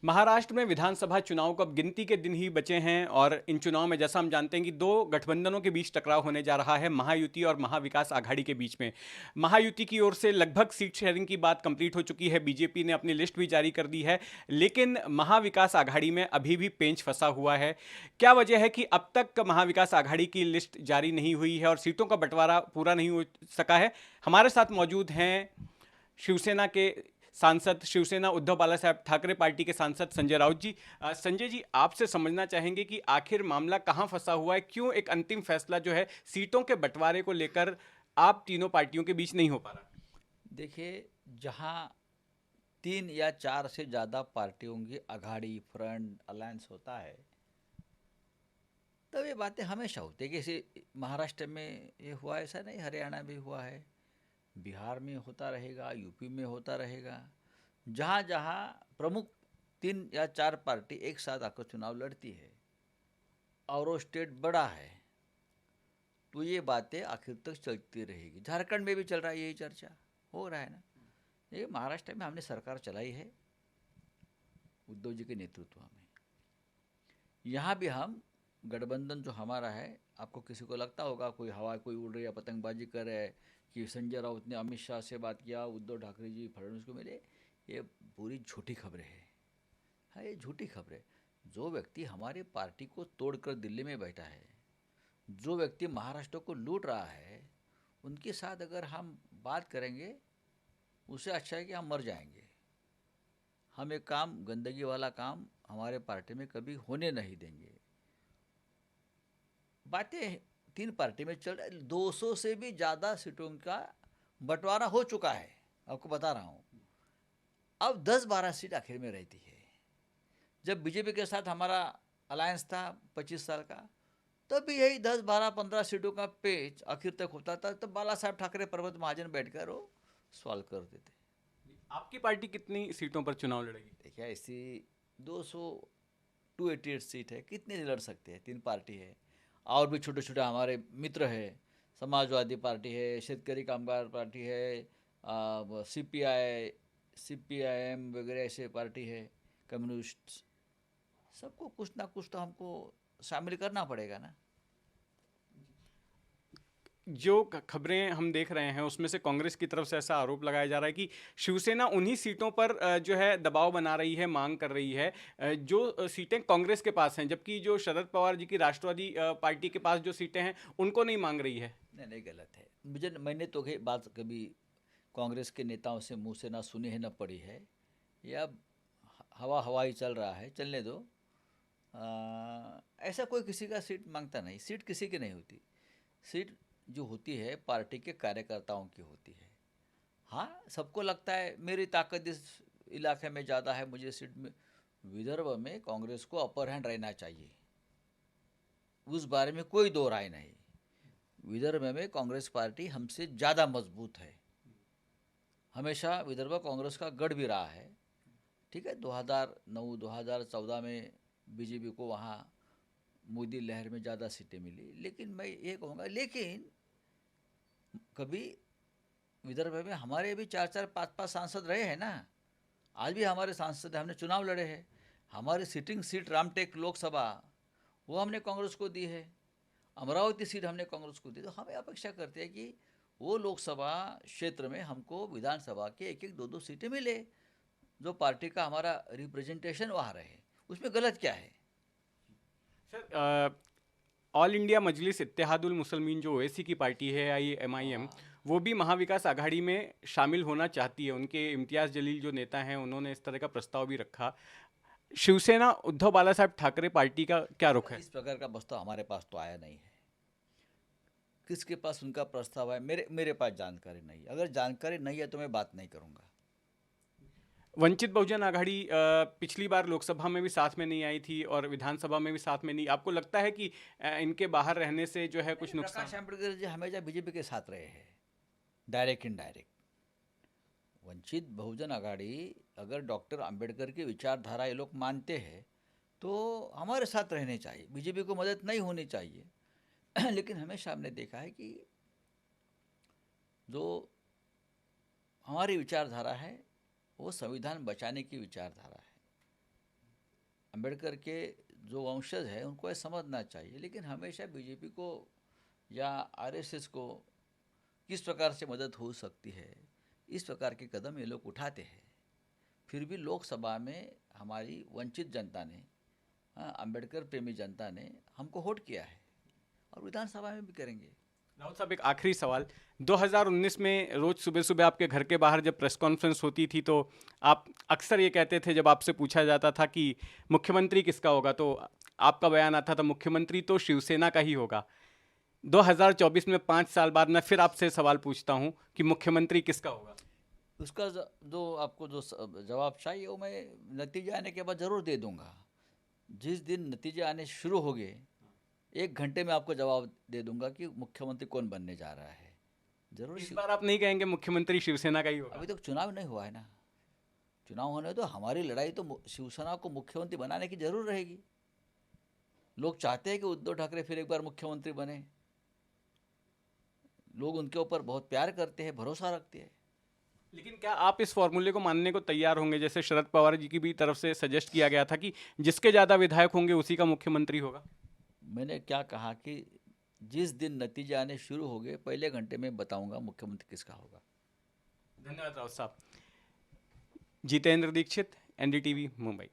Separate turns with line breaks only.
महाराष्ट्र में विधानसभा चुनाव को अब गिनती के दिन ही बचे हैं और इन चुनाव में जैसा हम जानते हैं कि दो गठबंधनों के बीच टकराव होने जा रहा है, महायुति और महाविकास आघाड़ी के बीच में। महायुति की ओर से लगभग सीट शेयरिंग की बात कंप्लीट हो चुकी है, बीजेपी ने अपनी लिस्ट भी जारी कर दी है, लेकिन महाविकास आघाड़ी में अभी भी पेंच फंसा हुआ है। क्या वजह है कि अब तक महाविकास आघाड़ी की लिस्ट जारी नहीं हुई है और सीटों का बंटवारा पूरा नहीं हो सका है? हमारे साथ मौजूद हैं शिवसेना के सांसद, शिवसेना उद्धव बाला साहब ठाकरे पार्टी के सांसद संजय राउत जी। संजय जी, आपसे समझना चाहेंगे कि आखिर मामला कहां फंसा हुआ है, क्यों एक अंतिम फैसला जो है सीटों के बंटवारे को लेकर आप तीनों पार्टियों के बीच नहीं हो पा रहा?
देखिए, जहाँ 3 या 4 से ज़्यादा पार्टियों की अघाड़ी, फ्रंट, अलायंस होता है, तब ये बातें हमेशा होती है कि जैसे महाराष्ट्र में ये हुआ, ऐसा नहीं, हरियाणा भी हुआ है, बिहार में होता रहेगा, यूपी में होता रहेगा। जहाँ जहाँ प्रमुख 3 या 4 पार्टी एक साथ आकर चुनाव लड़ती है और वो स्टेट बड़ा है, तो ये बातें आखिर तक चलती रहेगी। झारखंड में भी चल रहा है, यही चर्चा हो रहा है ना। ये महाराष्ट्र में हमने सरकार चलाई है उद्धव जी के नेतृत्व में। यहाँ भी हम गठबंधन जो हमारा है, आपको किसी को लगता होगा कोई हवा कोई उड़ रही है, पतंगबाजी कर रहा है कि संजय राउत ने अमित शाह से बात किया, उद्धव ठाकरे जी फडणवीस को मिले, ये पूरी झूठी खबरें हैं। हाँ, ये झूठी खबरें। जो व्यक्ति हमारी पार्टी को तोड़कर दिल्ली में बैठा है, जो व्यक्ति महाराष्ट्र को लूट रहा है, उनके साथ अगर हम बात करेंगे, उससे अच्छा है कि हम मर जाएंगे। हम एक काम, गंदगी वाला काम हमारे पार्टी में कभी होने नहीं देंगे। बातें 3 पार्टी में चल रही, 200 से भी ज़्यादा सीटों का बंटवारा हो चुका है, आपको बता रहा हूँ। अब 10-12 सीट आखिर में रहती है। जब बीजेपी के साथ हमारा अलायंस था 25 साल का, तब भी यही 10-12-15 सीटों का पेच आखिर तक होता था। तब बाला साहब ठाकरे, पर्वत महाजन बैठकर वो सवाल करते थे।
आपकी पार्टी कितनी सीटों पर चुनाव लड़ेगी?
देखिए, ऐसी 200 288 सीट है, कितने लड़ सकते हैं? 3 पार्टी है, और भी छोटे छोटे हमारे मित्र है, समाजवादी पार्टी है, शेतकरी कामगार पार्टी है, CPI, CPIM वगैरह ऐसे पार्टी है, कम्युनिस्ट। सबको कुछ ना कुछ तो हमको शामिल करना पड़ेगा ना।
जो खबरें हम देख रहे हैं उसमें से कांग्रेस की तरफ से ऐसा आरोप लगाया जा रहा है कि शिवसेना उन्हीं सीटों पर जो है दबाव बना रही है, मांग कर रही है, जो सीटें कांग्रेस के पास हैं, जबकि जो शरद पवार जी की राष्ट्रवादी पार्टी के पास जो सीटें हैं उनको नहीं मांग रही है।
नहीं नहीं, गलत है। मैंने तो ये बात कभी कांग्रेस के नेताओं से मुंह से ना सुनी है ना पढ़ी है। या हवा हवाई चल रहा है, चलने दो। ऐसा कोई किसी का सीट मांगता नहीं, सीट किसी की नहीं होती। सीट जो होती है पार्टी के कार्यकर्ताओं की होती है। हाँ, सबको लगता है मेरी ताकत इस इलाके में ज़्यादा है, मुझे सीट में। विदर्भ में कांग्रेस को अपर हैंड रहना चाहिए, उस बारे में कोई दो राय नहीं। विदर्भ में कांग्रेस पार्टी हमसे ज़्यादा मजबूत है, हमेशा विदर्भ कांग्रेस का गढ़ भी रहा है। ठीक है, 2009-2014 में बीजेपी को वहाँ मोदी लहर में ज़्यादा सीटें मिली, लेकिन मैं ये कहूँगा, लेकिन कभी विदर्भ में हमारे भी 4-4, 5-5 सांसद रहे हैं ना। आज भी हमारे सांसद हैं, हमने चुनाव लड़े हैं। हमारी सिटिंग सीट रामटेक लोकसभा, वो हमने कांग्रेस को दी है। अमरावती सीट हमने कांग्रेस को दी। तो हम अपेक्षा करते हैं कि वो लोकसभा क्षेत्र में हमको विधानसभा के 1-1, 2-2 सीटें मिले, जो पार्टी का हमारा रिप्रेजेंटेशन वहाँ रहे। उसमें गलत क्या है?
सर, ऑल इंडिया मजलिस इत्तेहादुल मुसलमीन जो ओवैसी की पार्टी है, IMIM,
हाँ,
वो भी महाविकास आघाड़ी में शामिल होना चाहती है। उनके इम्तियाज जलील जो नेता हैं उन्होंने इस तरह का प्रस्ताव भी रखा। शिवसेना उद्धव बाला साहब ठाकरे पार्टी का क्या रुख है?
इस प्रकार का प्रस्ताव हमारे पास तो आया नहीं है। किसके पास उनका प्रस्ताव है, मेरे पास जानकारी नहीं है। अगर जानकारी नहीं है तो मैं बात नहीं करूँगा।
वंचित बहुजन आघाड़ी पिछली बार लोकसभा में भी साथ में नहीं आई थी और विधानसभा में भी साथ में नहीं। आपको लगता है कि इनके बाहर रहने से जो है
नहीं,
कुछ
प्रकाश
नुकसान?
आंबेडकर जी हमेशा बीजेपी के साथ रहे हैं, डायरेक्ट इनडायरेक्ट। वंचित बहुजन आघाड़ी, अगर डॉक्टर आंबेडकर की विचारधारा ये लोग मानते हैं, तो हमारे साथ रहने चाहिए, बीजेपी को मदद नहीं होनी चाहिए। लेकिन हमेशा हमने देखा है कि जो हमारी विचारधारा है, वो संविधान बचाने की विचारधारा है। अंबेडकर के जो वंशज है उनको ये समझना चाहिए, लेकिन हमेशा बीजेपी को या आरएसएस को किस प्रकार से मदद हो सकती है, इस प्रकार के कदम ये लोग उठाते हैं। फिर भी लोकसभा में हमारी वंचित जनता ने, अंबेडकर प्रेमी जनता ने हमको वोट किया है और विधानसभा में भी करेंगे।
राउत साहब, एक आखिरी सवाल। 2019 में रोज सुबह सुबह आपके घर के बाहर जब प्रेस कॉन्फ्रेंस होती थी तो आप अक्सर ये कहते थे, जब आपसे पूछा जाता था कि मुख्यमंत्री किसका होगा, तो आपका बयान आता था मुख्यमंत्री तो शिवसेना का ही होगा। 2024 में 5 साल बाद मैं फिर आपसे सवाल पूछता हूँ कि मुख्यमंत्री किसका होगा?
उसका जो आपको जो जवाब चाहिए वो मैं नतीजे आने के बाद ज़रूर दे दूंगा। जिस दिन नतीजे आने शुरू हो गए 1 घंटे में आपको जवाब दे दूंगा कि मुख्यमंत्री कौन बनने जा रहा है। जरूर
इस बार आप नहीं कहेंगे मुख्यमंत्री शिवसेना का ही होगा?
अभी तक चुनाव नहीं हुआ है ना। चुनाव होने तो हमारी लड़ाई तो शिवसेना को मुख्यमंत्री बनाने की जरूर रहेगी। लोग चाहते हैं कि उद्धव ठाकरे फिर एक बार मुख्यमंत्री बने। लोग उनके ऊपर बहुत प्यार करते हैं, भरोसा रखते हैं।
लेकिन क्या आप इस फॉर्मूले को मानने को तैयार होंगे, जैसे शरद पवार जी की भी तरफ से सजेस्ट किया गया था कि जिसके ज़्यादा विधायक होंगे उसी का मुख्यमंत्री होगा?
मैंने क्या कहा कि जिस दिन नतीजे आने शुरू हो गए पहले घंटे में बताऊंगा मुख्यमंत्री किसका होगा।
धन्यवाद राउत साहब। जितेंद्र दीक्षित, एनडीटीवी, मुंबई।